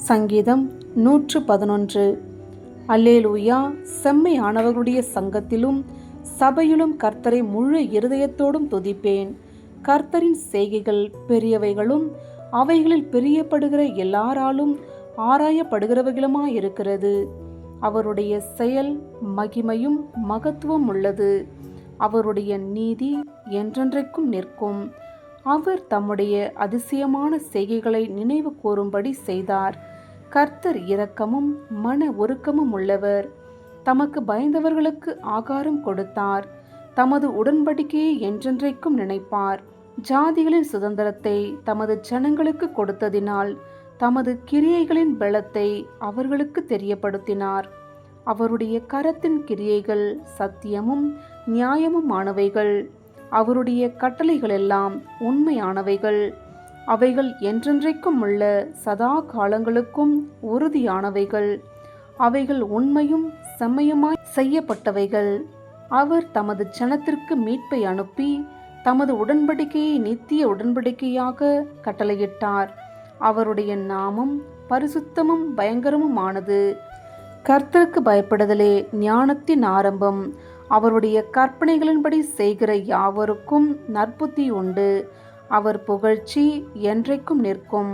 சங்கீதம் 111. அல்லேலூயா. செம்மையானவர்களுடைய சங்கத்திலும் சபையிலும் கர்த்தரை முழு இருதயத்தோடும் துதிப்பேன். கர்த்தரின் செய்கைகள் பெரியவைகளும் அவைகளில் பிரியப்படுகிற எல்லாராலும் ஆராயப்படுகிறவைகளுமாயிருக்கிறது. அவருடைய செயல் மகிமையும் மகத்துவம் உள்ளது. அவருடைய நீதி என்றென்றைக்கும் நிற்கும். அவர் தம்முடைய அதிசயமான செய்கைகளை நினைவு கூறும்படி செய்தார். கர்த்தர் இரக்கமும் மன ஒருக்கமும் உள்ளவர். தமக்கு பயந்தவர்களுக்கு ஆகாரம் கொடுத்தார். தமது உடன்படிக்கையை என்றென்றைக்கும் நினைப்பார். ஜாதிகளின் சுதந்திரத்தை தமது ஜனங்களுக்கு கொடுத்ததினால் தமது கிரியைகளின் பலத்தை அவர்களுக்கு தெரியப்படுத்தினார். அவருடைய கரத்தின் கிரியைகள் சத்தியமும் நியாயமுமானவைகள். அவருடைய கட்டளைகளெல்லாம் உண்மையானவைகள். அவைகள் என்றென்றைக்கும் உள்ள சதா காலங்களுக்கும் உறுதியானவைகள். அவைகள் உண்மையும் செம்மையுமாய் செய்யப்பட்டவைகள். அவர் தமது ஜனத்திற்கு மீட்பை அனுப்பி தமது உடன்படிக்கையை நித்திய உடன்படிக்கையாக கட்டளையிட்டார். அவருடைய நாமம் பரிசுத்தமும் பயங்கரமுமானது. கர்த்தருக்கு பயப்படுதலே ஞானத்தின் ஆரம்பம். அவருடைய கற்பனைகளின்படி செய்கிற யாவருக்கும் நற்புத்தி உண்டு. அவர் புகழ்ச்சி என்றைக்கும் நிற்கும்.